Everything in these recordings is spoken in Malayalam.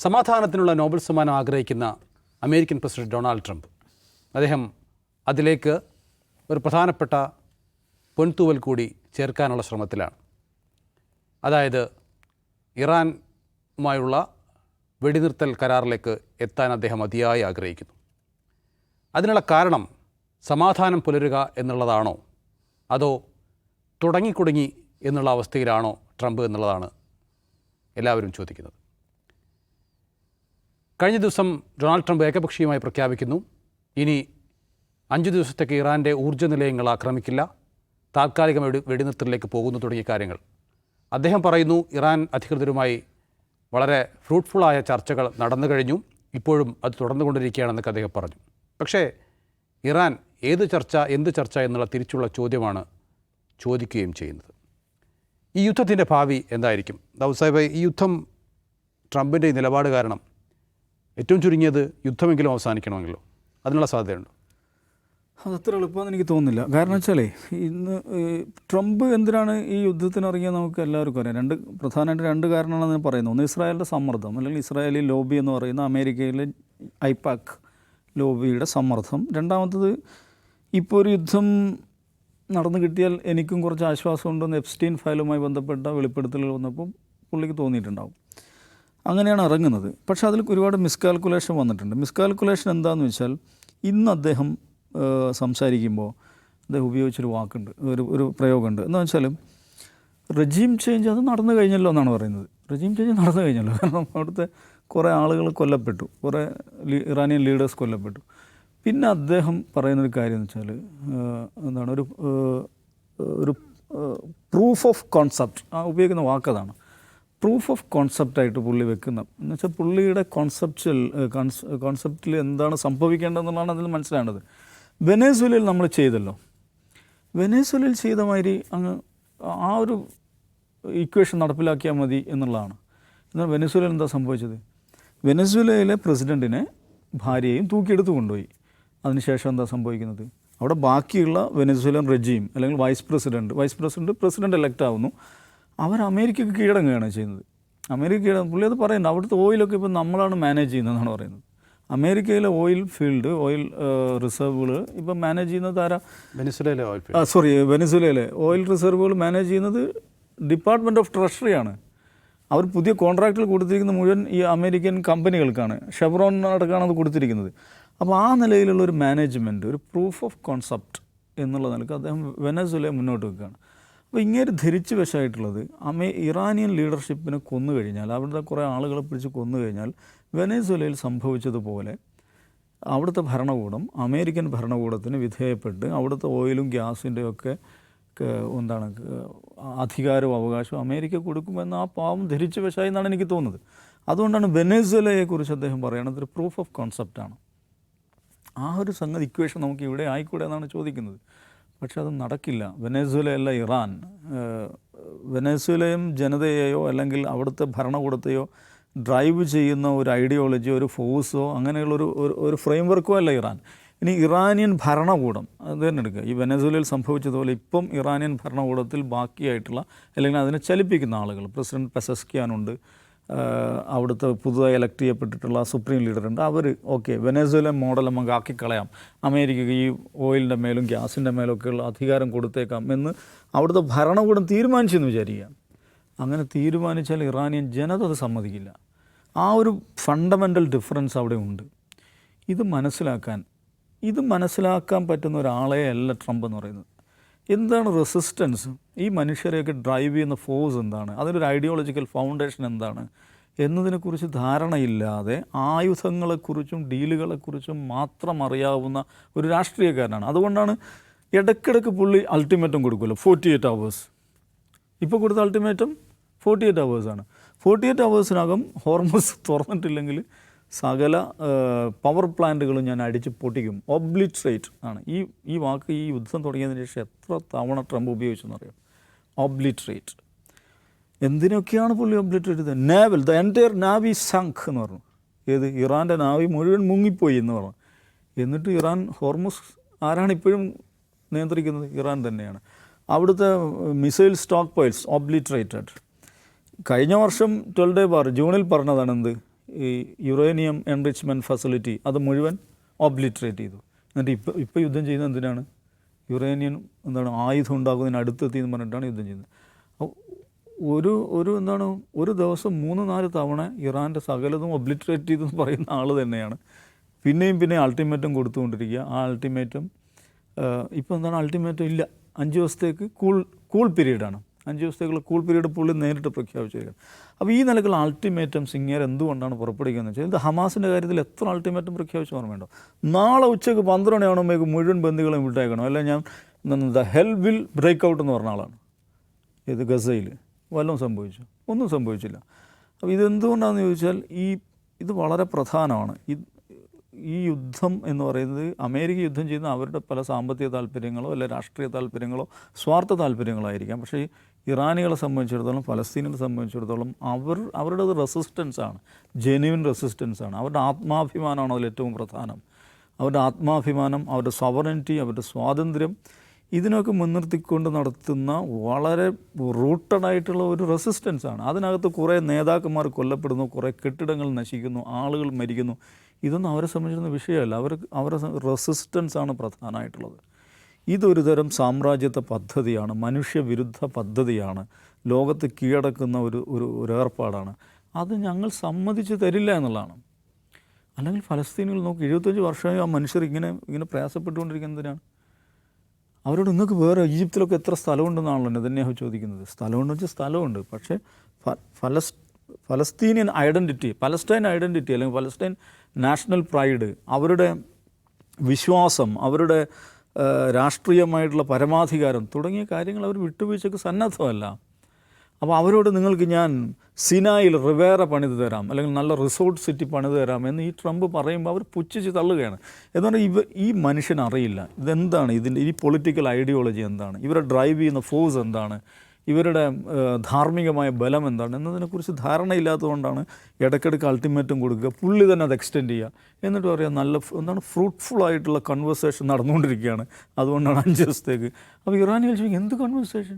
സമാധാനത്തിനുള്ള നോബൽ സമ്മാനം ആഗ്രഹിക്കുന്ന അമേരിക്കൻ പ്രസിഡന്റ് ഡൊണാൾഡ് ട്രംപ്, അദ്ദേഹം അതിലേക്ക് ഒരു പ്രധാനപ്പെട്ട പൊൻതൂവൽ കൂടി ചേർക്കാനുള്ള ശ്രമത്തിലാണ്. അതായത് ഇറാനുമായുള്ള വെടിനിർത്തൽ കരാറിലേക്ക് എത്താൻ അദ്ദേഹം അതിയായി ആഗ്രഹിക്കുന്നു. അതിനുള്ള കാരണം സമാധാനം പുലരുക എന്നുള്ളതാണോ അതോ തുടങ്ങിക്കുടുങ്ങി എന്നുള്ള അവസ്ഥയിലാണോ ട്രംപ് എന്നുള്ളതാണ് എല്ലാവരും ചോദിക്കുന്നത്. കഴിഞ്ഞ ദിവസം ഡൊണാൾഡ് ട്രംപ് ഏകപക്ഷീയമായി പ്രഖ്യാപിക്കുന്നു, ഇനി 5 ദിവസത്തേക്ക് ഇറാൻ്റെ ഊർജ്ജ നിലയങ്ങൾ ആക്രമിക്കില്ല, താൽക്കാലിക വെടിനിർത്തലിലേക്ക് പോകുന്നു തുടങ്ങിയ കാര്യങ്ങൾ. അദ്ദേഹം പറയുന്നു ഇറാൻ അധികൃതരുമായി വളരെ ഫ്രൂട്ട്ഫുള്ളായ ചർച്ചകൾ നടന്നു കഴിഞ്ഞു, ഇപ്പോഴും അത് തുടർന്നുകൊണ്ടിരിക്കുകയാണെന്നൊക്കെ അദ്ദേഹം പറഞ്ഞു. പക്ഷേ ഇറാൻ എന്ത് ചർച്ച എന്നുള്ള തിരിച്ചുള്ള ചോദ്യമാണ് ചോദിക്കുകയും ചെയ്യുന്നത്. ഈ യുദ്ധത്തിൻ്റെ ഭാവി എന്തായിരിക്കും? ദാവൂദ് സാഹിബ്, ഈ യുദ്ധം ട്രംപിൻ്റെ നിലപാട് കാരണം ഏറ്റവും ചുരുങ്ങിയത് യുദ്ധമെങ്കിലും അവസാനിക്കണമെങ്കിലോ അതിനുള്ള സാധ്യതയുണ്ടോ? അതത്ര എളുപ്പമെന്ന് എനിക്ക് തോന്നുന്നില്ല. കാരണം വെച്ചാലേ ഇന്ന് ട്രംപ് എന്തിനാണ് ഈ യുദ്ധത്തിനിറങ്ങിയത് നമുക്ക് എല്ലാവർക്കും അറിയാം. പ്രധാനമായിട്ട് രണ്ട് കാരണമാണെന്ന് ഞാൻ പറയുന്നത്. ഒന്ന് ഇസ്രായേലിൻ്റെ സമ്മർദ്ദം, അല്ലെങ്കിൽ ഇസ്രായേലി ലോബി എന്ന് പറയുന്ന അമേരിക്കയിലെ ഐപാക് ലോബിയുടെ സമ്മർദ്ദം. രണ്ടാമത്തത് ഇപ്പോൾ ഒരു യുദ്ധം നടന്നു കിട്ടിയാൽ എനിക്കും കുറച്ച് ആശ്വാസമുണ്ടെന്ന് എപ്സ്റ്റീൻ ഫയലുമായി ബന്ധപ്പെട്ട വെളിപ്പെടുത്തലുകൾ വന്നപ്പോൾ പുള്ളിക്ക് തോന്നിയിട്ടുണ്ടാവും. അങ്ങനെയാണ് ഇറങ്ങുന്നത്. പക്ഷേ അതിൽ ഒരുപാട് മിസ്കാൽക്കുലേഷൻ വന്നിട്ടുണ്ട്. മിസ്കാൽക്കുലേഷൻ എന്താണെന്ന് വെച്ചാൽ, ഇന്ന് അദ്ദേഹം സംസാരിക്കുമ്പോൾ അദ്ദേഹം ഉപയോഗിച്ചൊരു വാക്കുണ്ട്, ഒരു പ്രയോഗമുണ്ട്. എന്ന് വെച്ചാൽ റെജീം ചേഞ്ച് അത് നടന്നു കഴിഞ്ഞല്ലോ എന്നാണ് പറയുന്നത്. റെജീം ചേഞ്ച് നടന്നു കഴിഞ്ഞല്ലോ, കാരണം അവിടുത്തെ കുറേ ആളുകൾ കൊല്ലപ്പെട്ടു, കുറേ ഇറാനിയൻ ലീഡേഴ്സ് കൊല്ലപ്പെട്ടു. പിന്നെ അദ്ദേഹം പറയുന്നൊരു കാര്യം എന്ന് വെച്ചാൽ എന്താണ്, ഒരു പ്രൂഫ് ഓഫ് കോൺസെപ്റ്റ്, ഉപയോഗിക്കുന്ന വാക്കതാണ്. പ്രൂഫ് ഓഫ് കോൺസെപ്റ്റായിട്ട് പുള്ളി വെക്കുന്ന, എന്ന് വെച്ചാൽ പുള്ളിയുടെ കോൺസെപ്റ്റിൽ എന്താണ് സംഭവിക്കേണ്ടതെന്നുള്ളതാണ് അതിൽ മനസ്സിലാവേണ്ടത്. വെനസ്വേലയിൽ നമ്മൾ ചെയ്തല്ലോ, വെനസ്വേലയിൽ ചെയ്ത മാതിരി അങ്ങ് ആ ഒരു ഇക്വേഷൻ നടപ്പിലാക്കിയാൽ മതി എന്നുള്ളതാണ്. എന്നാൽ വെനസ്വേലയിൽ എന്താ സംഭവിച്ചത്? വെനസ്വേലയിലെ പ്രസിഡൻറ്റിനെ ഭാര്യയെയും തൂക്കിയെടുത്ത് കൊണ്ടുപോയി. അതിനുശേഷം എന്താ സംഭവിക്കുന്നത്? അവിടെ ബാക്കിയുള്ള വെനസ്വേലൻ റെജീം അല്ലെങ്കിൽ വൈസ് പ്രസിഡൻറ്റ് എലക്ട് ആവുന്നു. അവർ അമേരിക്കയ്ക്ക് കീഴടങ്ങുകയാണ് ചെയ്യുന്നത്. പുള്ളി അത് പറയുന്നത്, അവിടുത്തെ ഓയിലൊക്കെ ഇപ്പോൾ നമ്മളാണ് മാനേജ് ചെയ്യുന്നതെന്നാണ് പറയുന്നത്. അമേരിക്കയിലെ ഓയിൽ ഫീൽഡ്, ഓയിൽ റിസർവുകൾ ഇപ്പം മാനേജ് ചെയ്യുന്നത് ആരാ? വെനസ്വേലയിലെ ഓയിൽ റിസർവുകൾ മാനേജ് ചെയ്യുന്നത് ഡിപ്പാർട്ട്മെൻറ്റ് ഓഫ് ട്രഷറിയാണ്. അവർ പുതിയ കോൺട്രാക്റ്റുകൾ കൊടുത്തിരിക്കുന്ന മുഴുവൻ ഈ അമേരിക്കൻ കമ്പനികൾക്കാണ്. ഷെവ്രോൺ അടക്കമാണ് അത് കൊടുത്തിരിക്കുന്നത്. അപ്പോൾ ആ നിലയിലുള്ള ഒരു മാനേജ്മെൻറ്റ്, ഒരു പ്രൂഫ് ഓഫ് കോൺസെപ്റ്റ് എന്നുള്ള നിലക്ക് അദ്ദേഹം വെനസ്വേലയെ മുന്നോട്ട് വെക്കുകയാണ്. അപ്പോൾ ഇങ്ങനെ ധരിച്ചു വശമായിട്ടുള്ളത്, ഇറാനിയൻ ലീഡർഷിപ്പിനെ കൊന്നു കഴിഞ്ഞാൽ, അവിടുത്തെ കുറേ ആളുകളെ പിടിച്ച് കൊന്നു കഴിഞ്ഞാൽ വെനസ്വേലയിൽ സംഭവിച്ചതുപോലെ അവിടുത്തെ ഭരണകൂടം അമേരിക്കൻ ഭരണകൂടത്തിന് വിധേയപ്പെട്ട് അവിടുത്തെ ഓയിലും ഗ്യാസിൻ്റെയും ഒക്കെ അധികാരവും അവകാശവും അമേരിക്ക കൊടുക്കുമെന്ന് ആ പാവം ധരിച്ചു വശമായി എന്നാണ് എനിക്ക് തോന്നുന്നത്. അതുകൊണ്ടാണ് വെനസ്വേലയെക്കുറിച്ച് അദ്ദേഹം പറയുന്നത് ഒരു പ്രൂഫ് ഓഫ് കോൺസെപ്റ്റാണ്. ആ ഒരു സംഗതി ഇക്വേഷൻ നമുക്ക് ഇവിടെ ആയിക്കൂടെ എന്നാണ് ചോദിക്കുന്നത്. പക്ഷെ അത് നടക്കില്ല. വെനസ്വേലയല്ല ഇറാൻ. വെനസ്വേലയും ജനതയെയോ അല്ലെങ്കിൽ അവിടുത്തെ ഭരണകൂടത്തെയോ ഡ്രൈവ് ചെയ്യുന്ന ഒരു ഐഡിയോളജിയോ ഒരു ഫോഴ്സോ അങ്ങനെയുള്ളൊരു ഫ്രെയിംവർക്കോ അല്ല ഇറാൻ. ഇനി ഇറാനിയൻ ഭരണകൂടം അത് തന്നെ എടുക്കുക. ഈ വെനസ്വേലയിൽ സംഭവിച്ചതുപോലെ ഇപ്പം ഇറാനിയൻ ഭരണകൂടത്തിൽ ബാക്കിയായിട്ടുള്ള അല്ലെങ്കിൽ അതിനെ ചലിപ്പിക്കുന്ന ആളുകൾ, പ്രസിഡന്റ് പെസസ്കിയാനുണ്ട്, അവിടുത്തെ പുതുതായി എലക്ട് ചെയ്യപ്പെട്ടിട്ടുള്ള സുപ്രീം ലീഡറുണ്ട്. അവർ ഓക്കെ വെനസ്വേല മോഡൽ നമുക്ക് ആക്കിക്കളയാം, അമേരിക്കയ്ക്ക് ഈ ഓയിലിൻ്റെ മേലും ഗ്യാസിൻ്റെ മേലൊക്കെയുള്ള അധികാരം കൊടുത്തേക്കാം എന്ന് അവിടുത്തെ ഭരണകൂടം തീരുമാനിച്ചെന്ന് വിചാരിക്കുക. അങ്ങനെ തീരുമാനിച്ചാൽ ഇറാനിയൻ ജനത അത് സമ്മതിക്കില്ല. ആ ഒരു ഫണ്ടമെൻ്റൽ ഡിഫറൻസ് അവിടെ ഉണ്ട്. ഇത് മനസ്സിലാക്കാൻ പറ്റുന്ന ഒരാളെ അല്ല ട്രംപ് എന്ന് പറയുന്നത്. എന്താണ് റെസിസ്റ്റൻസ്? ഈ മനുഷ്യരെയൊക്കെ ഡ്രൈവ് ചെയ്യുന്ന ഫോഴ്സ് എന്താണ്? അതിനൊരു ഐഡിയോളജിക്കൽ ഫൗണ്ടേഷൻ എന്താണ് എന്നതിനെക്കുറിച്ച് ധാരണയില്ലാതെ ആയുധങ്ങളെക്കുറിച്ചും ഡീലുകളെക്കുറിച്ചും മാത്രം അറിയാവുന്ന ഒരു രാഷ്ട്രീയക്കാരനാണ്. അതുകൊണ്ടാണ് ഇടയ്ക്കിടയ്ക്ക് പുള്ളി അൾട്ടിമേറ്റം കൊടുക്കുമല്ലോ, 48 hours. ഇപ്പോൾ കൊടുത്ത അൾട്ടിമേറ്റം 48 hours-ആണ്. 48 hours-നകം ഹോർമസ് തുറന്നിട്ടില്ലെങ്കിൽ സകല പവർ പ്ലാന്റുകളും ഞാൻ അടിച്ച് പൊട്ടിക്കും. ഒബ്ലിട്രേറ്റ് ആണ് ഈ വാക്ക്. ഈ യുദ്ധം തുടങ്ങിയതിന് ശേഷം എത്ര തവണ ട്രംപ് ഉപയോഗിച്ചെന്നറിയാം? ഒബ്ലിട്രേറ്റ്. എന്തിനൊക്കെയാണ് പുള്ളി ഒബ്ലിട്രേറ്റ് ചെയ്തത്? നാവൽ, ദ എൻറ്റയർ നാവി സങ്ക് എന്ന് പറഞ്ഞു. ഏത്? ഇറാൻ്റെ നാവി മുഴുവൻ മുങ്ങിപ്പോയി എന്ന് പറഞ്ഞു. എന്നിട്ട് ഇറാൻ ഹോർമസ് ആരാണ് ഇപ്പോഴും നിയന്ത്രിക്കുന്നത്? ഇറാൻ തന്നെയാണ്. അവിടുത്തെ മിസൈൽ സ്റ്റോക്ക് പോയിൽസ് ഒബ്ലിട്രേറ്റഡ്. കഴിഞ്ഞ വർഷം 12 ജൂണിൽ പറഞ്ഞതാണ് എന്ത്? ഈ യുറേനിയം എൻറിച്ച്മെൻറ്റ് ഫെസിലിറ്റി അത് മുഴുവൻ ഓബ്ലിറ്ററേറ്റ് ചെയ്തു. എന്നിട്ട് ഇപ്പോൾ യുദ്ധം ചെയ്യുന്നത് എന്തിനാണ്? യുറേനിയം ആയുധം ഉണ്ടാക്കുന്നതിന് അടുത്തെത്തി എന്ന് പറഞ്ഞിട്ടാണ് യുദ്ധം ചെയ്യുന്നത്. ഒരു ദിവസം 3-4 തവണ ഇറാൻ്റെ സകലതും ഒബ്ലിറ്ററേറ്റ് ചെയ്തെന്ന് പറയുന്ന ആൾ തന്നെയാണ് പിന്നെയും അൾട്ടിമേറ്റം കൊടുത്തുകൊണ്ടിരിക്കുക. ആ അൾട്ടിമേറ്റം ഇപ്പോൾ അൾട്ടിമേറ്റം ഇല്ല. 5 ദിവസത്തേക്ക് കൂൾ പീരീഡാണ്. 5 ദിവസത്തേക്കുള്ള കൂൾ പീരീഡ് പുള്ളി നേരിട്ട് പ്രഖ്യാപിച്ചിരിക്കുകയാണ്. അപ്പോൾ ഈ നിലക്കുള്ള അൾട്ടിമേറ്റംസ് ഇങ്ങനെ എന്തുകൊണ്ടാണ് പുറപ്പെടുവിക്കുന്നത് വെച്ചാൽ, ഇത് ഹമാസിൻ്റെ കാര്യത്തിൽ എത്ര അൾട്ടിമേറ്റം പ്രഖ്യാപിച്ച് ഓർമ്മയുണ്ടോ? നാളെ ഉച്ചയ്ക്ക് 12 മണിയാകുമ്പോഴേക്ക് മുഴുവൻ ബന്ദികളെയും വിട്ടേക്കണം, അല്ല ഞാൻ the hell will break out എന്ന് പറഞ്ഞ ആളാണ്. ഇത് ഗസയിൽ വല്ലതും സംഭവിച്ചു? ഒന്നും സംഭവിച്ചില്ല. അപ്പോൾ ഇതെന്തുകൊണ്ടാണെന്ന് ചോദിച്ചാൽ ഇത് വളരെ പ്രധാനമാണ്. ഈ യുദ്ധം എന്ന് പറയുന്നത് അമേരിക്ക യുദ്ധം ചെയ്യുന്ന അവരുടെ പല സാമ്പത്തിക താല്പര്യങ്ങളോ അല്ലെ രാഷ്ട്രീയ താല്പര്യങ്ങളോ സ്വാർത്ഥ താല്പര്യങ്ങളോ ആയിരിക്കാം. പക്ഷേ ഇറാനികളെ സംബന്ധിച്ചിടത്തോളം, ഫലസ്തീനിനെ സംബന്ധിച്ചിടത്തോളം അവരുടേത് റെസിസ്റ്റൻസാണ്, ജെന്യുവിൻ റെസിസ്റ്റൻസാണ്. അവരുടെ ആത്മാഭിമാനമാണ് അതിൽ ഏറ്റവും പ്രധാനം. അവരുടെ ആത്മാഭിമാനം, അവരുടെ സോവറനിറ്റി, അവരുടെ സ്വാതന്ത്ര്യം, ഇതിനൊക്കെ മുൻനിർത്തിക്കൊണ്ട് നടത്തുന്ന വളരെ റൂട്ടഡായിട്ടുള്ള ഒരു റെസിസ്റ്റൻസാണ്. അതിനകത്ത് കുറേ നേതാക്കന്മാർ കൊല്ലപ്പെടുന്നു, കുറേ കെട്ടിടങ്ങൾ നശിക്കുന്നു, ആളുകൾ മരിക്കുന്നു. ഇതൊന്നും അവരെ സംബന്ധിച്ചിരുന്ന വിഷയമല്ല. അവരുടെ റെസിസ്റ്റൻസാണ് പ്രധാനമായിട്ടുള്ളത്. ഇതൊരു തരം സാമ്രാജ്യത്വ പദ്ധതിയാണ്, മനുഷ്യവിരുദ്ധ പദ്ധതിയാണ്, ലോകത്ത് കീഴടക്കുന്ന ഒരു ഏർപ്പാടാണ്. അത് ഞങ്ങൾ സമ്മതിച്ച് തരില്ല എന്നുള്ളതാണ്. അല്ലെങ്കിൽ ഫലസ്തീനികൾ നോക്കി 75 വർഷമായി ആ മനുഷ്യർ ഇങ്ങനെ പ്രയാസപ്പെട്ടുകൊണ്ടിരിക്കുന്നതിനാണ്. അവരോട് നിങ്ങൾക്ക് വേറെ ഈജിപ്തിലൊക്കെ എത്ര സ്ഥലമുണ്ടെന്നാണല്ലോ നെതന്യാഹു ചോദിക്കുന്നത്. സ്ഥലമുണ്ടെന്ന് വെച്ചാൽ സ്ഥലമുണ്ട്, പക്ഷേ ഫലസ്തീനിയൻ ഐഡൻറ്റിറ്റി, പലസ്റ്റൈൻ ഐഡൻറ്റിറ്റി അല്ലെങ്കിൽ പലസ്റ്റൈൻ നാഷണൽ പ്രൈഡ്, അവരുടെ വിശ്വാസം, അവരുടെ രാഷ്ട്രീയമായിട്ടുള്ള പരമാധികാരം തുടങ്ങിയ കാര്യങ്ങൾ അവർ വിട്ടുവീഴ്ചയ്ക്ക് സന്നദ്ധമല്ല. അപ്പോൾ അവരോട് നിങ്ങൾക്ക് ഞാൻ സിനായിൽ റിവേറ പണിത് തരാം, അല്ലെങ്കിൽ നല്ല റിസോർട്ട് സിറ്റി പണിത് തരാം എന്ന് ഈ ട്രംപ് പറയുമ്പോൾ അവർ പുച്ഛിച്ച് തള്ളുകയാണ്. എന്നാൽ ഈ മനുഷ്യൻ അറിയില്ല ഇതെന്താണ്, ഈ പൊളിറ്റിക്കൽ ഐഡിയോളജി എന്താണ്, ഇവരെ ഡ്രൈവ് ചെയ്യുന്ന ഫോഴ്സ് എന്താണ്, ഇവരുടെ ധാർമ്മികമായ ബലം എന്താണ് എന്നതിനെക്കുറിച്ച് ധാരണയില്ലാത്തതുകൊണ്ടാണ് ഇടയ്ക്കിടയ്ക്ക് അൾട്ടിമേറ്റം കൊടുക്കുക, പുള്ളി തന്നെ അത് എക്സ്റ്റെൻഡ് ചെയ്യുക, എന്നിട്ട് പറയാം ഫ്രൂട്ട്ഫുൾ ആയിട്ടുള്ള കൺവേഴ്സേഷൻ നടന്നുകൊണ്ടിരിക്കുകയാണ്, അതുകൊണ്ടാണ് 5 ദിവസത്തേക്ക്. അപ്പോൾ ഇറാനികൾ ചോദിക്കും എന്ത് കൺവേഴ്സേഷൻ?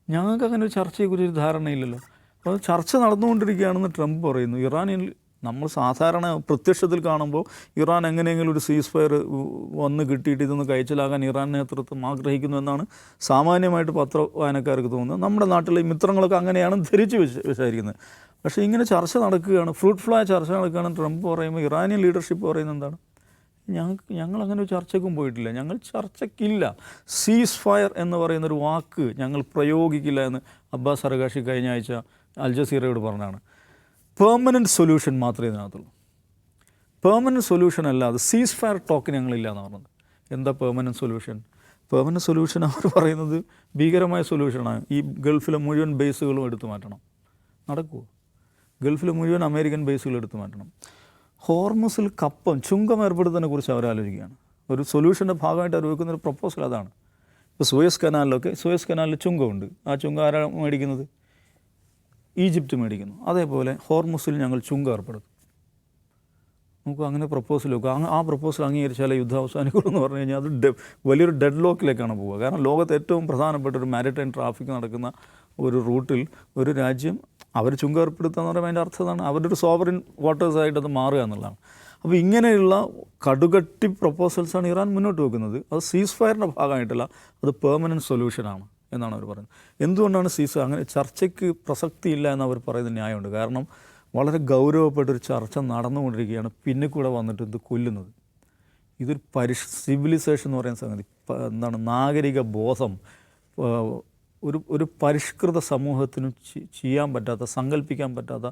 ഞങ്ങൾക്ക് അങ്ങനെ ഒരു ചർച്ചയെക്കുറിച്ചൊരു ധാരണയില്ലല്ലോ. അപ്പോൾ ചർച്ച നടന്നുകൊണ്ടിരിക്കുകയാണെന്ന് ട്രംപ് പറയുന്നു. ഇറാനിൽ നമ്മൾ സാധാരണ പ്രത്യക്ഷത്തിൽ കാണുമ്പോൾ ഇറാൻ എങ്ങനെയെങ്കിലും ഒരു സീസ് ഫയർ വന്ന് കിട്ടിയിട്ട് ഇതൊന്ന് കഴിച്ചിലാകാൻ ഇറാൻ നേതൃത്വം ആഗ്രഹിക്കുന്നു എന്നാണ് സാമാന്യമായിട്ട് പത്രവായനക്കാർക്ക് തോന്നുന്നത്. നമ്മുടെ നാട്ടിലെ മിത്രങ്ങളൊക്കെ അങ്ങനെയാണ് ധരിച്ച് വിചാരിക്കുന്നത്. പക്ഷേ ഇങ്ങനെ ചർച്ച നടക്കുകയാണ്, ഫ്രൂട്ട്ഫുള്ളായ ചർച്ച നടക്കുകയാണ്. ട്രംപ് പറയുമ്പോൾ ഇറാനിയൻ ലീഡർഷിപ്പ് പറയുന്നത് എന്താണ്? ഞങ്ങളങ്ങനെ ഒരു ചർച്ചയ്ക്കും പോയിട്ടില്ല, ഞങ്ങൾ ചർച്ചയ്ക്കില്ല, സീസ് ഫയർ എന്ന് പറയുന്നൊരു വാക്ക് ഞങ്ങൾ പ്രയോഗിക്കില്ല എന്ന് അബ്ബാസ് അറഗാഷി കഴിഞ്ഞ ആഴ്ച അൽ ജസീറയോട് പറഞ്ഞാണ്. പെർമനൻറ്റ് സൊല്യൂഷൻ മാത്രമേ ഇതിനകത്തുള്ളൂ. പെർമനൻറ്റ് സൊല്യൂഷൻ അല്ലാതെ സീസ് ഫയർ ടോക്ക് ഞങ്ങളില്ല എന്ന് പറഞ്ഞത്. എന്താ പെർമനൻറ്റ് സൊല്യൂഷൻ? പെർമനൻറ്റ് സൊല്യൂഷൻ അവർ പറയുന്നത് ഭീകരമായ സൊല്യൂഷനാണ്. ഈ ഗൾഫിലെ മുഴുവൻ ബേസുകളും എടുത്തു മാറ്റണം. നടക്കുമോ? ഗൾഫിലെ മുഴുവൻ അമേരിക്കൻ ബേസുകൾ എടുത്തു മാറ്റണം. ഹോർമസിൽ ചുങ്കം ഏർപ്പെടുത്തുന്നതിനെ കുറിച്ച് അവർ ആലോചിക്കുകയാണ്. ഒരു സൊല്യൂഷൻ്റെ ഭാഗമായിട്ട് അവർ വെക്കുന്നൊരു പ്രപ്പോസൽ അതാണ്. ഇപ്പോൾ സൂയസ് കനാലിൽ ചുങ്കമുണ്ട്. ആ ചുങ്കം ആരാണ് മേടിക്കുന്നത്? ഈജിപ്റ്റ് മേടിക്കുന്നു. അതേപോലെ ഹോർമസിൽ ഞങ്ങൾ ചുങ്കം ഏർപ്പെടുത്തും. നമുക്ക് അങ്ങനെ പ്രപ്പോസൽ വെക്കുക. ആ പ്രപ്പോസൽ അംഗീകരിച്ചാലേ യുദ്ധം അവസാനിക്കുള്ളൂ എന്ന് പറഞ്ഞു കഴിഞ്ഞാൽ അത് വലിയൊരു ഡെഡ് ലോക്കിലേക്കാണ് പോവുക. കാരണം ലോകത്ത് ഏറ്റവും പ്രധാനപ്പെട്ട ഒരു മാരിടൈം ട്രാഫിക് നടക്കുന്ന ഒരു റൂട്ടിൽ ഒരു രാജ്യം അവർ ചുങ്കം ഏർപ്പെടുത്തുക എന്ന് പറയുമ്പോൾ അതിൻ്റെ അർത്ഥം എന്താണ്? അവരുടെ ഒരു സോവറിൻ വാട്ടേഴ്സായിട്ട് അത് മാറുക എന്നുള്ളതാണ്. അപ്പോൾ ഇങ്ങനെയുള്ള കടുകട്ടി പ്രപ്പോസൽസാണ് ഇറാൻ മുന്നോട്ട് വെക്കുന്നത്. അത് സീസ് ഫയറിൻ്റെ ഭാഗമായിട്ടല്ല, അത് പെർമനൻറ്റ് സൊല്യൂഷനാണ് എന്നാണ് അവർ പറയുന്നത്. എന്തുകൊണ്ടാണ് അങ്ങനെ ചർച്ചയ്ക്ക് പ്രസക്തിയില്ല എന്ന് അവർ പറയുന്ന ന്യായമുണ്ട്. കാരണം വളരെ ഗൗരവപ്പെട്ടൊരു ചർച്ച നടന്നുകൊണ്ടിരിക്കുകയാണ്, പിന്നെ കൂടെ വന്നിട്ട് ഇത് കൊല്ലുന്നത്. ഇതൊരു സിവിലൈസേഷൻ എന്ന് പറയുന്ന സംഗതി നാഗരിക ബോധം ഒരു പരിഷ്കൃത സമൂഹത്തിന് ചെയ്യാൻ പറ്റാത്ത, സങ്കല്പിക്കാൻ പറ്റാത്ത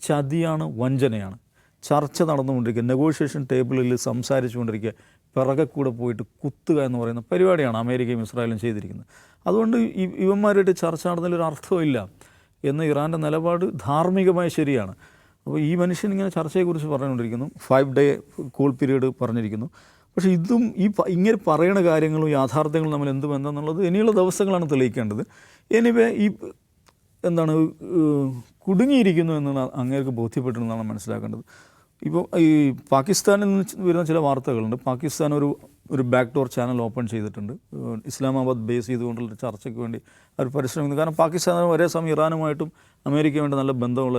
ചതിയാണ്, വഞ്ചനയാണ്. ചർച്ച നടന്നുകൊണ്ടിരിക്കുക, നെഗോഷിയേഷൻ ടേബിളിൽ സംസാരിച്ചുകൊണ്ടിരിക്കുക, പിറകെ കൂടെ പോയിട്ട് കുത്തുക എന്ന് പറയുന്ന പരിപാടിയാണ് അമേരിക്കയും ഇസ്രായേലും ചെയ്തിരിക്കുന്നത്. അതുകൊണ്ട് ഇവന്മാരായിട്ട് ചർച്ച നടന്നതിലൊരു അർത്ഥമില്ല എന്ന് ഇറാൻ്റെ നിലപാട് ധാർമ്മികമായി ശരിയാണ്. അപ്പോൾ ഈ മനുഷ്യൻ ഇങ്ങനെ ചർച്ചയെക്കുറിച്ച് പറഞ്ഞുകൊണ്ടിരിക്കുന്നു, 5 day കൂൾ പീരീഡ് പറഞ്ഞിരിക്കുന്നു. പക്ഷേ ഇതും ഇങ്ങനെ പറയുന്ന കാര്യങ്ങളും യാഥാർത്ഥ്യങ്ങളും തമ്മിൽ എന്ത് ബന്ധം എന്നുള്ളത് ഇനിയുള്ള ദിവസങ്ങളാണ് തെളിയിക്കേണ്ടത്. എനിവേ കുടുങ്ങിയിരിക്കുന്നു എന്നാണ് അങ്ങേർക്ക് ബോധ്യപ്പെട്ടിരുന്നതാണ് മനസ്സിലാക്കേണ്ടത്. ഇപ്പോൾ ഈ പാകിസ്ഥാനിൽ നിന്ന് വരുന്ന ചില വാർത്തകളുണ്ട്. പാകിസ്ഥാൻ ഒരു ബാക്ക് ഡോർ ചാനൽ ഓപ്പൺ ചെയ്തിട്ടുണ്ട്. ഇസ്ലാമാബാദ് ബേസ് ചെയ്തുകൊണ്ടുള്ള ചർച്ചയ്ക്ക് വേണ്ടി അവർ പരിശ്രമിക്കുന്നു. കാരണം പാകിസ്ഥാൻ ഒരേ സമയം ഇറാനുമായിട്ടും അമേരിക്കയുമായിട്ട് നല്ല ബന്ധമുള്ള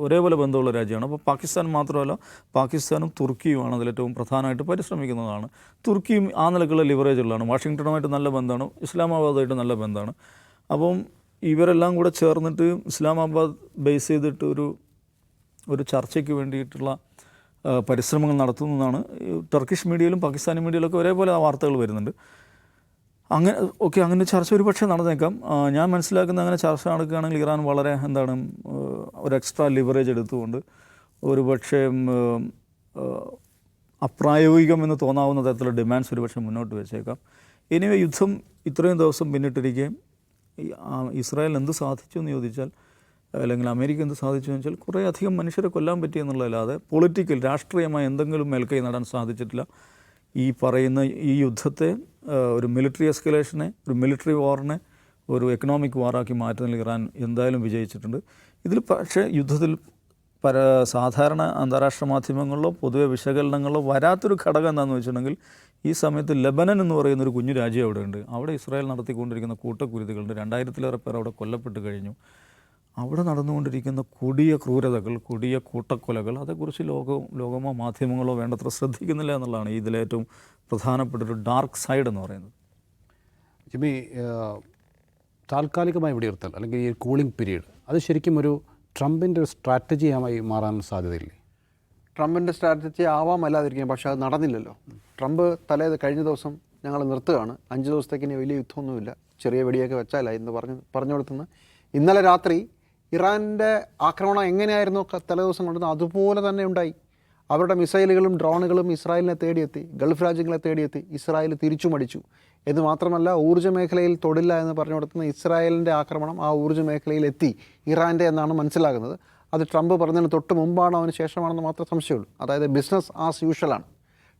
ഒരേപോലെ ബന്ധമുള്ള രാജ്യമാണ്. അപ്പോൾ പാകിസ്ഥാൻ മാത്രമല്ല, പാകിസ്ഥാനും തുർക്കിയുമാണ് അതിലേറ്റവും പ്രധാനമായിട്ട് പരിശ്രമിക്കുന്നതാണ്. തുർക്കിയും ആ നിലക്കുള്ള ലിവറേജ് ഉള്ളതാണ്. വാഷിങ്ടണുമായിട്ട് നല്ല ബന്ധമാണ്, ഇസ്ലാമാബാദുമായിട്ട് നല്ല ബന്ധമാണ്. അപ്പം ഇവരെല്ലാം കൂടെ ചേർന്നിട്ട് ഇസ്ലാമാബാദ് ബേസ് ചെയ്തിട്ട് ഒരു ചർച്ചയ്ക്ക് വേണ്ടിയിട്ടുള്ള പരിശ്രമങ്ങൾ നടത്തുന്നതാണ്. ടർക്കിഷ് മീഡിയയിലും പാകിസ്ഥാനി മീഡിയയിലൊക്കെ ഒരേപോലെ ആ വാർത്തകൾ വരുന്നുണ്ട്. അങ്ങനെ ചർച്ച ഒരു പക്ഷേ നടന്നേക്കാം. ഞാൻ മനസ്സിലാക്കുന്ന അങ്ങനെ ചർച്ച നടക്കുകയാണെങ്കിൽ ഇറാൻ വളരെ ഒരു എക്സ്ട്രാ ലിവറേജ് എടുത്തുകൊണ്ട് ഒരു പക്ഷേ അപ്രായോഗികമെന്ന് തോന്നാവുന്ന തരത്തിലുള്ള ഡിമാൻഡ്സ് ഒരു പക്ഷേ മുന്നോട്ട് വെച്ചേക്കാം. എനിവേ യുദ്ധം ഇത്രയും ദിവസം പിന്നിട്ടിരിക്കുകയും ഇസ്രായേൽ എന്ത് സാധിച്ചു എന്ന് ചോദിച്ചാൽ, അല്ലെങ്കിൽ അമേരിക്ക എന്ത് സാധിച്ചു എന്ന് വെച്ചാൽ കുറേ അധികം മനുഷ്യരെ കൊല്ലാൻ പറ്റിയെന്നുള്ളതല്ലാതെ രാഷ്ട്രീയമായി എന്തെങ്കിലും മേൽക്കൈ നേടാൻ സാധിച്ചിട്ടില്ല. ഈ പറയുന്ന ഈ യുദ്ധത്തെ ഒരു മിലിറ്ററി എസ്കലേഷനെ, ഒരു മിലിറ്ററി വാറിനെ ഒരു എക്കണോമിക് വാറാക്കി മാറ്റുന്നതിൽ ഇറാൻ എന്തായാലും വിജയിച്ചിട്ടുണ്ട്. ഇതിൽ പക്ഷേ യുദ്ധത്തിൽ സാധാരണ അന്താരാഷ്ട്ര മാധ്യമങ്ങളിലോ പൊതുവെ വിശകലനങ്ങളിലോ വരാത്തൊരു ഘടകം എന്താണെന്ന് വെച്ചിട്ടുണ്ടെങ്കിൽ, ഈ സമയത്ത് ലെബനൻ എന്ന് പറയുന്ന ഒരു കുഞ്ഞു രാജ്യം അവിടെ ഉണ്ട്. അവിടെ ഇസ്രായേൽ നടത്തിക്കൊണ്ടിരിക്കുന്ന കൂട്ടക്കുരുതികളുണ്ട്. 2000-ലേറെ പേർ അവിടെ കൊല്ലപ്പെട്ട് കഴിഞ്ഞു. അവിടെ നടന്നുകൊണ്ടിരിക്കുന്ന കൊടിയ ക്രൂരതകൾ, കൊടിയ കൂട്ടക്കൊലകൾ, അതേക്കുറിച്ച് ലോകമോ മാധ്യമങ്ങളോ വേണ്ടത്ര ശ്രദ്ധിക്കുന്നില്ല എന്നുള്ളതാണ് ഇതിലേറ്റവും പ്രധാനപ്പെട്ടൊരു ഡാർക്ക് സൈഡ് എന്ന് പറയുന്നത്. ജിമ്മി, താൽക്കാലികമായി വെടിനിർത്തൽ അല്ലെങ്കിൽ ഈ കൂളിംഗ് പീരീഡ് അത് ശരിക്കും ഒരു ട്രംപിൻ്റെ ഒരു സ്ട്രാറ്റജിയായി മാറാൻ സാധ്യതയില്ലേ? ട്രംപിൻ്റെ സ്ട്രാറ്റജി ആവാമല്ലാതിരിക്കും, പക്ഷേ അത് നടന്നില്ലല്ലോ. ട്രംപ് കഴിഞ്ഞ ദിവസം ഞങ്ങൾ നിർത്തുകയാണ്, 5 ദിവസത്തേക്ക് ഇനി വലിയ യുദ്ധമൊന്നുമില്ല, ചെറിയ വെടിയൊക്കെ വെച്ചാലായി എന്ന് പറഞ്ഞു കൊടുത്തുനിന്ന് ഇന്നലെ രാത്രി ഇറാൻ്റെ ആക്രമണം എങ്ങനെയായിരുന്നു തലേദിവസം കൊണ്ടുവന്നത് അതുപോലെ തന്നെ ഉണ്ടായി. അവരുടെ മിസൈലുകളും ഡ്രോണുകളും ഇസ്രായേലിനെ തേടിയെത്തി, ഗൾഫ് രാജ്യങ്ങളെ തേടിയെത്തി. ഇസ്രായേൽ തിരിച്ചുമടിച്ചു. എന്ന് മാത്രമല്ല, ഊർജ്ജ മേഖലയിൽ തൊടില്ല എന്ന് പറഞ്ഞു കൊടുക്കുന്ന ഇസ്രായേലിൻ്റെ ആക്രമണം ആ ഊർജ്ജ മേഖലയിൽ എത്തി, ഇറാൻ്റെ എന്നാണ് മനസ്സിലാകുന്നത്. അത് ട്രംപ് പറഞ്ഞതിന് തൊട്ട് മുമ്പാണോ അതിന് ശേഷമാണെന്ന് മാത്രമേ സംശയമുള്ളൂ. അതായത് ബിസിനസ് ആസ് യൂഷ്വലാണ്.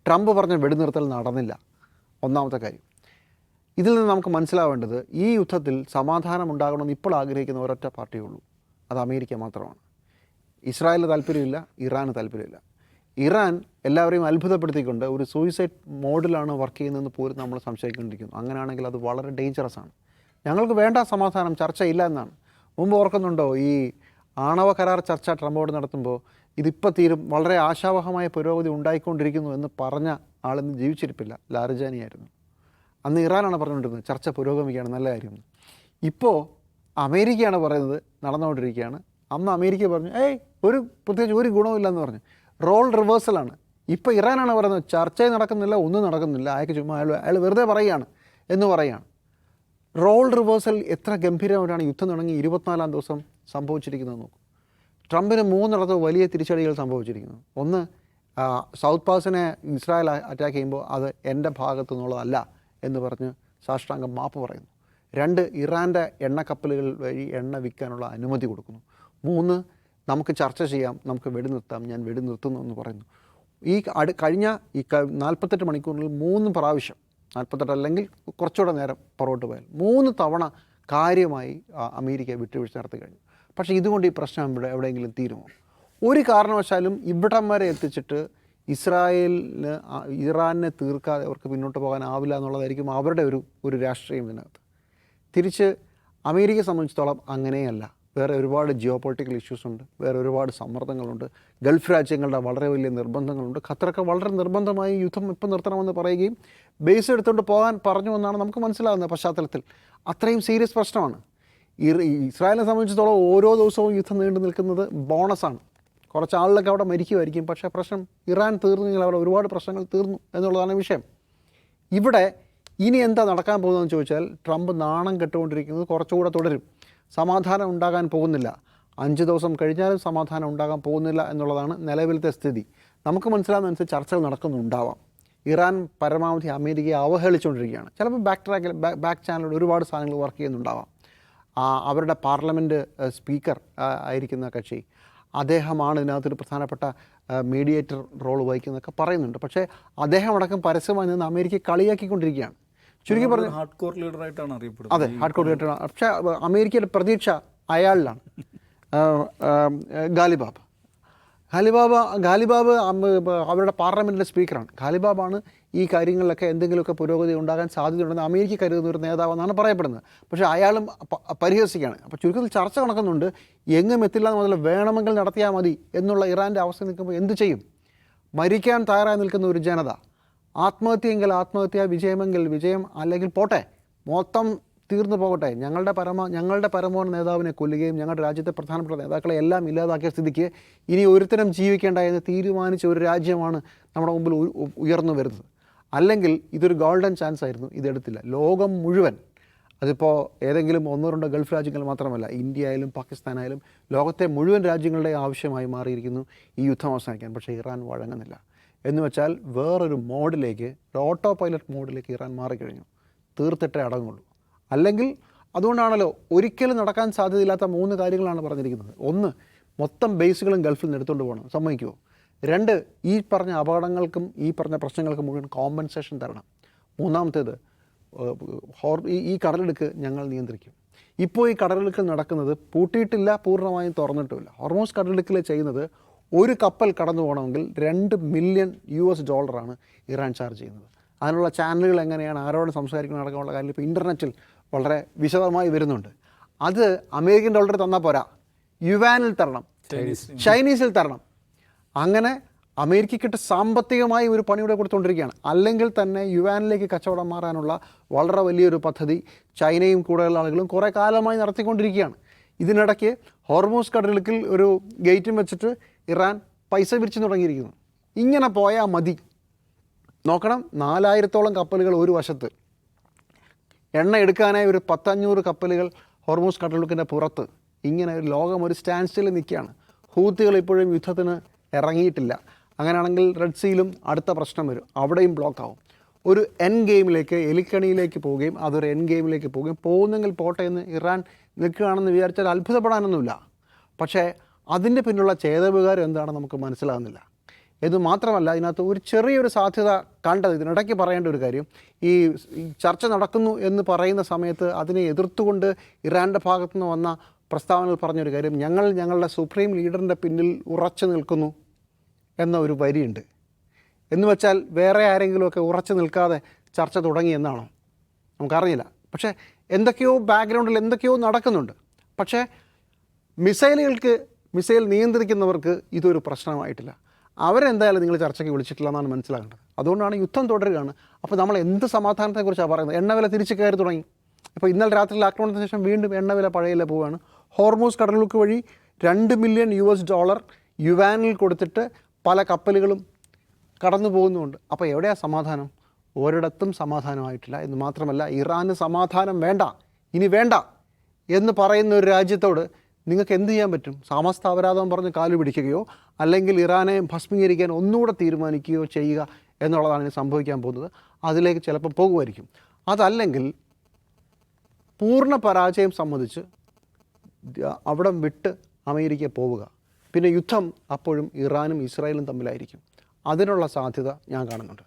ട്രംപ് പറഞ്ഞ വെടിനിർത്തൽ നടന്നില്ല, ഒന്നാമത്തെ കാര്യം. ഇതിൽ നിന്ന് നമുക്ക് മനസ്സിലാവേണ്ടത്, ഈ യുദ്ധത്തിൽ സമാധാനം ഉണ്ടാകണമെന്ന് ഇപ്പോൾ ആഗ്രഹിക്കുന്ന ഒരൊറ്റ പാർട്ടിയേ ഉള്ളൂ, അത് അമേരിക്ക മാത്രമാണ്. ഇസ്രായേലിന് താല്പര്യമില്ല, ഇറാന് താല്പര്യമില്ല. ഇറാൻ എല്ലാവരെയും അത്ഭുതപ്പെടുത്തിക്കൊണ്ട് ഒരു സൂയിസൈഡ് മോഡിലാണ് വർക്ക് ചെയ്യുന്നതെന്ന് പോലും നമ്മൾ സംശയിക്കൊണ്ടിരിക്കുന്നു. അങ്ങനെയാണെങ്കിൽ അത് വളരെ ഡേഞ്ചറസ് ആണ്. ഞങ്ങൾക്ക് വേണ്ട സമാധാനം, ചർച്ചയില്ല എന്നാണ്. മുമ്പ് ഓർക്കുന്നുണ്ടോ, ഈ ആണവ കരാർ ചർച്ച ട്രംപോട് നടത്തുമ്പോൾ ഇതിപ്പോൾ തീരും, വളരെ ആശാവഹമായ പുരോഗതി ഉണ്ടായിക്കൊണ്ടിരിക്കുന്നു എന്ന് പറഞ്ഞ ആളിന്ന് ജീവിച്ചിരിപ്പില്ല, ലാരജാനിയായിരുന്നു. അന്ന് ഇറാനാണ് പറഞ്ഞുകൊണ്ടിരുന്നത് ചർച്ച പുരോഗമിക്കുകയാണ്, നല്ല കാര്യമെന്ന്. ഇപ്പോൾ അമേരിക്കയാണ് പറയുന്നത് നടന്നുകൊണ്ടിരിക്കുകയാണ്. അന്ന് അമേരിക്ക പറഞ്ഞു പ്രത്യേകിച്ച് ഒരു ഗുണമില്ലെന്ന് പറഞ്ഞു. റോൾ റിവേഴ്സലാണ്. ഇപ്പോൾ ഇറാനാണ് പറയുന്നത് ചർച്ചയും നടക്കുന്നില്ല, ഒന്നും നടക്കുന്നില്ല, അയാൾക്ക് ചുമ്മാ അയാൾ വെറുതെ പറയുകയാണ് എന്ന് പറയുകയാണ്. റോൾ റിവേഴ്സൽ എത്ര ഗംഭീരമായിട്ടാണ് യുദ്ധം തുടങ്ങി 24-ാം ദിവസം സംഭവിച്ചിരിക്കുന്നത് നോക്കും. ട്രംപിന് 3 വലിയ തിരിച്ചടികൾ സംഭവിച്ചിരിക്കുന്നു. ഒന്ന്, സൗത്ത് പാസിനെ ഇസ്രായേൽ അറ്റാക്ക് ചെയ്യുമ്പോൾ അത് എൻ്റെ ഭാഗത്തു നിന്നുള്ളതല്ല എന്ന് പറഞ്ഞ് സാഷ്ടാംഗം മാപ്പ് പറയുന്നു. 2, ഇറാൻ്റെ എണ്ണക്കപ്പലുകൾ വഴി എണ്ണ വിൽക്കാനുള്ള അനുമതി കൊടുക്കുന്നു. 3, നമുക്ക് ചർച്ച ചെയ്യാം, നമുക്ക് വെടിനിർത്താം, ഞാൻ വെടിനിർത്തുന്നു എന്ന് പറയുന്നു. കഴിഞ്ഞ 48 മണിക്കൂറിൽ 3 പ്രാവശ്യം, 48 അല്ലെങ്കിൽ കുറച്ചുകൂടെ നേരം പുറകോട്ട് പോയാൽ 3 തവണ കാര്യമായി അമേരിക്ക വിട്ടുവീഴ്ച നടത്തി കഴിഞ്ഞു. പക്ഷേ ഇതുകൊണ്ട് ഈ പ്രശ്നം എവിടെയെങ്കിലും തീരുമോ? ഒരു കാരണവശാലും ഇവിടം വരെ എത്തിച്ചിട്ട് ഇറാനെ തീർക്കാതെ അവർക്ക് മുന്നോട്ട് പോകാനാവില്ല എന്നുള്ളതായിരിക്കും അവരുടെ ഒരു രാഷ്ട്രീയം ഇതിനകത്ത്. തിരിച്ച് അമേരിക്കയെ സംബന്ധിച്ചിടത്തോളം അങ്ങനെയല്ല. വേറെ ഒരുപാട് ജിയോ പൊളിറ്റിക്കൽ ഇഷ്യൂസ് ഉണ്ട്, വേറെ ഒരുപാട് സമ്മർദ്ദങ്ങളുണ്ട്, ഗൾഫ് രാജ്യങ്ങളുടെ വളരെ വലിയ നിർബന്ധങ്ങളുണ്ട്. ഖത്തറൊക്കെ വളരെ നിർബന്ധമായി യുദ്ധം ഇപ്പം നിർത്തണമെന്ന് പറയുകയും ബേസ് എടുത്തുകൊണ്ട് പോകാൻ പറഞ്ഞു എന്നാണ് നമുക്ക് മനസ്സിലാകുന്ന പശ്ചാത്തലത്തിൽ. അത്രയും സീരിയസ് പ്രശ്നമാണ്. ഇസ്രായേലിനെ സംബന്ധിച്ചിടത്തോളം ഓരോ ദിവസവും യുദ്ധം നീണ്ടു നിൽക്കുന്നത് ബോണസാണ്. കുറച്ച് ആളുകളൊക്കെ അവിടെ മരിക്കുമായിരിക്കും, പക്ഷേ പ്രശ്നം ഇറാൻ തീർന്നു കഴിഞ്ഞാൽ അവിടെ ഒരുപാട് പ്രശ്നങ്ങൾ തീർന്നു എന്നുള്ളതാണ് വിഷയം. ഇവിടെ ഇനി എന്താ നടക്കാൻ പോകുന്നതെന്ന് ചോദിച്ചാൽ, ട്രംപ് നാണം കെട്ടുകൊണ്ടിരിക്കുന്നത് കുറച്ചുകൂടെ തുടരും. സമാധാനം ഉണ്ടാകാൻ പോകുന്നില്ല, 5 ദിവസം കഴിഞ്ഞാലും സമാധാനം ഉണ്ടാകാൻ പോകുന്നില്ല എന്നുള്ളതാണ് നിലവിലത്തെ സ്ഥിതി. നമുക്ക് മനസ്സിലാകുന്നതനുസരിച്ച് ചർച്ചകൾ നടക്കുന്നുണ്ടാവാം. ഇറാൻ പരമാവധി അമേരിക്കയെ അവഹേളിച്ചുകൊണ്ടിരിക്കുകയാണ്. ചിലപ്പോൾ ബാക്ക് ചാനലിൽ ഒരുപാട് സാധനങ്ങൾ വർക്ക് ചെയ്യുന്നുണ്ടാവാം. അവരുടെ പാർലമെൻറ്റ് സ്പീക്കർ ആയിരിക്കുന്ന കക്ഷി, അദ്ദേഹമാണ് ഇതിനകത്തൊരു പ്രധാനപ്പെട്ട മീഡിയേറ്റർ റോൾ വഹിക്കുന്നതൊക്കെ പറയുന്നുണ്ട്. പക്ഷേ അദ്ദേഹം അടക്കം പരസ്യമായി നിന്ന് അമേരിക്ക കളിയാക്കിക്കൊണ്ടിരിക്കുകയാണ്. ചുരുക്കി പറഞ്ഞാൽ ഹാർഡ് കോർ ലീഡറായിട്ടാണ് അറിയപ്പെടുന്നത്. അതെ, ഹാർഡ് കോർ ലീഡറാണ്. പക്ഷേ അമേരിക്കയുടെ പ്രതീക്ഷ അയാളിലാണ്, ഗാലിബാബ്. ഖാലിബാബ് അവരുടെ പാർലമെൻറ്റിൻ്റെ സ്പീക്കറാണ്. ഖാലിബാബാണ് ഈ കാര്യങ്ങളിലൊക്കെ എന്തെങ്കിലുമൊക്കെ പുരോഗതി ഉണ്ടാകാൻ സാധ്യതയുണ്ടെന്ന് അമേരിക്ക കരുതുന്ന ഒരു നേതാവെന്നാണ് പറയപ്പെടുന്നത്. പക്ഷേ അയാളും പരിഹസിക്കുകയാണ്. അപ്പോൾ ചുരുക്കത്തിൽ ചർച്ച നടക്കുന്നുണ്ട്. എങ്ങും എത്തില്ല മുതൽ വേണമെങ്കിൽ നടത്തിയാൽ മതി എന്നുള്ള ഇറാൻ്റെ അവസ്ഥ നിൽക്കുമ്പോൾ എന്ത് ചെയ്യും? മരിക്കാൻ തയ്യാറായി നിൽക്കുന്ന ഒരു ജനത, ആത്മഹത്യയെങ്കിൽ ആത്മഹത്യ, വിജയമെങ്കിൽ വിജയം, അല്ലെങ്കിൽ പോട്ടെ മൊത്തം തീർന്നു പോകട്ടെ, ഞങ്ങളുടെ പരമോന്നത നേതാവിനെ കൊല്ലുകയും ഞങ്ങളുടെ രാജ്യത്തെ പ്രധാനപ്പെട്ട നേതാക്കളെ എല്ലാം ഇല്ലാതാക്കിയ സ്ഥിതിക്ക് ഇനി ഒരുത്തരം ജീവിക്കേണ്ട എന്ന് തീരുമാനിച്ച ഒരു രാജ്യമാണ് നമ്മുടെ മുമ്പിൽ ഉയർന്നു വരുന്നത്. അല്ലെങ്കിൽ ഇതൊരു ഗോൾഡൻ ചാൻസ് ആയിരുന്നു, ഇതെടുത്തില്ല. ലോകം മുഴുവൻ, അതിപ്പോൾ ഏതെങ്കിലും 1-2 ഗൾഫ് രാജ്യങ്ങൾ മാത്രമല്ല, ഇന്ത്യ ആയാലും പാകിസ്ഥാനായാലും ലോകത്തെ മുഴുവൻ രാജ്യങ്ങളുടെ ആവശ്യമായി മാറിയിരിക്കുന്നു ഈ യുദ്ധം അവസാനിക്കാൻ. പക്ഷേ ഇറാൻ വഴങ്ങുന്നില്ല. എന്ന് വെച്ചാൽ വേറൊരു മോഡിലേക്ക്, ഒരു ഓട്ടോ പൈലറ്റ് മോഡിലേക്ക് ഇറാൻ മാറിക്കഴിഞ്ഞു. തീർത്തിട്ടേ അടങ്ങുള്ളൂ. അല്ലെങ്കിൽ അതുകൊണ്ടാണല്ലോ ഒരിക്കലും നടക്കാൻ സാധ്യതയില്ലാത്ത 3 കാര്യങ്ങളാണ് പറഞ്ഞിരിക്കുന്നത്. 1, മൊത്തം ബേസുകളും ഗൾഫിൽ നിന്ന് എടുത്തുകൊണ്ട് പോകണം, സമ്മതിക്കുമോ? 2, ഈ പറഞ്ഞ അപകടങ്ങൾക്കും ഈ പറഞ്ഞ പ്രശ്നങ്ങൾക്കും മുഴുവൻ കോമ്പൻസേഷൻ തരണം. 3-മത്തേത്, ഈ കടലെടുക്ക് ഞങ്ങൾ നിയന്ത്രിക്കും. ഇപ്പോൾ ഈ കടലെടുക്കൽ നടക്കുന്നത് പൂട്ടിയിട്ടില്ല, പൂർണ്ണമായും തുറന്നിട്ടുമില്ല. ഹോർമൂസ് കടലെടുക്കൽ ചെയ്യുന്നത് ഒരു കപ്പൽ കടന്നു പോകണമെങ്കിൽ $2 മില്യൺ ഇറാൻ ചാർജ് ചെയ്യുന്നത്. അതിനുള്ള ചാനലുകൾ എങ്ങനെയാണ്, ആരോട് സംസാരിക്കണം അടക്കമുള്ള കാര്യം ഇപ്പോൾ ഇൻ്റർനെറ്റിൽ വളരെ വിശദമായി വരുന്നുണ്ട്. അത് അമേരിക്കൻ ഡോളർ തന്നാൽ പോരാ, യുവാനിൽ തരണം, ചൈനീസിൽ തരണം. അങ്ങനെ അമേരിക്കയ്ക്കിട്ട് സാമ്പത്തികമായി ഒരു പണിയുടെ കൊടുത്തുകൊണ്ടിരിക്കുകയാണ്. അല്ലെങ്കിൽ തന്നെ യുവാനിലേക്ക് കച്ചവടം മാറാനുള്ള വളരെ വലിയൊരു പദ്ധതി ചൈനയും കൂടുതലുള്ള ആളുകളും കുറേ കാലമായി നടത്തിക്കൊണ്ടിരിക്കുകയാണ്. ഇതിനിടയ്ക്ക് ഹോർമൂസ് കടലിൽ ഒരു ഗേറ്റും വെച്ചിട്ട് ഇറാൻ പൈസ പിരിച്ചു തുടങ്ങിയിരിക്കുന്നു. ഇങ്ങനെ പോയാൽ മതി. നോക്കണം, 4000-ഓളം കപ്പലുകൾ ഒരു വശത്ത്, എണ്ണ എടുക്കാനായി ഒരു 10-500 കപ്പലുകൾ ഹോർമൂസ് കടലിടുക്കിൻ്റെ പുറത്ത്. ഇങ്ങനെ ഒരു ലോകം ഒരു സ്റ്റാൻഡ് സ്റ്റിൽ നിൽക്കുകയാണ്. ഹൂത്തികൾ ഇപ്പോഴും യുദ്ധത്തിന് ഇറങ്ങിയിട്ടില്ല. അങ്ങനെയാണെങ്കിൽ റെഡ് സീയിലും അടുത്ത പ്രശ്നം വരും, അവിടെയും ബ്ലോക്ക് ആവും. ഒരു എൻ ഗെയിമിലേക്ക്, എലിക്കണിയിലേക്ക് പോവുകയും അതൊരു എൻ ഗെയിമിലേക്ക് പോവുകയും, പോകുന്നെങ്കിൽ പോട്ടെ എന്ന് ഇറാൻ നിൽക്കുകയാണെന്ന് വിചാരിച്ചാൽ അത്ഭുതപ്പെടാനൊന്നുമില്ല. പക്ഷേ അതിൻ്റെ പിന്നിലുള്ള ചേതവികാരം എന്താണെന്ന് നമുക്ക് മനസ്സിലാകുന്നില്ല. ഇത് മാത്രമല്ല, ഇതിനകത്ത് ഒരു ചെറിയൊരു സാധ്യത കണ്ടത്, ഇതിനിടയ്ക്ക് പറയേണ്ട ഒരു കാര്യം, ഈ ചർച്ച നടക്കുന്നു എന്ന് പറയുന്ന സമയത്ത് അതിനെ എതിർത്തുകൊണ്ട് ഇറാൻ്റെ ഭാഗത്തു നിന്ന് വന്ന പ്രസ്താവനകൾ പറഞ്ഞൊരു കാര്യം, ഞങ്ങളുടെ സുപ്രീം ലീഡറിൻ്റെ പിന്നിൽ ഉറച്ചു നിൽക്കുന്നു എന്ന ഒരു വരിയുണ്ട്. എന്ന് വെച്ചാൽ വേറെ ആരെങ്കിലുമൊക്കെ ഉറച്ചു നിൽക്കാതെ ചർച്ച തുടങ്ങിയെന്നാണോ? നമുക്കറിയില്ല. പക്ഷേ എന്തൊക്കെയോ ബാക്ക്ഗ്രൗണ്ടിൽ എന്തൊക്കെയോ നടക്കുന്നുണ്ട്. പക്ഷേ മിസൈൽ നിയന്ത്രിക്കുന്നവർക്ക് ഇതൊരു പ്രശ്നമായിട്ടില്ല. അവരെന്തായാലും നിങ്ങൾ ചർച്ചയ്ക്ക് വിളിച്ചിട്ടില്ല എന്നാണ് മനസ്സിലാക്കേണ്ടത്. അതുകൊണ്ടാണ് യുദ്ധം തുടരുകയാണ്. അപ്പോൾ നമ്മൾ എന്ത് സമാധാനത്തെക്കുറിച്ചാണ് പറയുന്നത്? എണ്ണവില തിരിച്ച് കയറി തുടങ്ങി. ഇപ്പോൾ ഇന്നലെ രാത്രിയിൽ ആക്രമണത്തിന് ശേഷം വീണ്ടും എണ്ണവില പഴയല്ല പോവുകയാണ്. ഹോർമൂസ് കടലുക്ക് വഴി $2 മില്യൺ യുവാനിൽ കൊടുത്തിട്ട് പല കപ്പലുകളും കടന്നു പോകുന്നുമുണ്ട്. അപ്പോൾ എവിടെയാണ് സമാധാനം? ഒരിടത്തും സമാധാനമായിട്ടില്ല. എന്ന് മാത്രമല്ല, ഇറാന് സമാധാനം വേണ്ട, ഇനി വേണ്ട എന്ന് പറയുന്ന ഒരു രാജ്യത്തോട് നിങ്ങൾക്ക് എന്ത് ചെയ്യാൻ പറ്റും? സമസ്താപരാധം പറഞ്ഞ് കാലു പിടിക്കുകയോ അല്ലെങ്കിൽ ഇറാനെ ഭസ്മീകരിക്കാൻ ഒന്നുകൂടെ തീരുമാനിക്കുകയോ ചെയ്യുക എന്നുള്ളതാണ് ഇനി സംഭവിക്കാൻ പോകുന്നത്. അതിലേക്ക് ചിലപ്പോൾ പോകുമായിരിക്കും. അതല്ലെങ്കിൽ പൂർണ്ണ പരാജയം സമ്മതിച്ച് അവിടം വിട്ട് അമേരിക്ക പോവുക. പിന്നെ യുദ്ധം അപ്പോഴും ഇറാനും ഇസ്രായേലും തമ്മിലായിരിക്കും. അതിനുള്ള സാധ്യത ഞാൻ കാണുന്നുണ്ട്.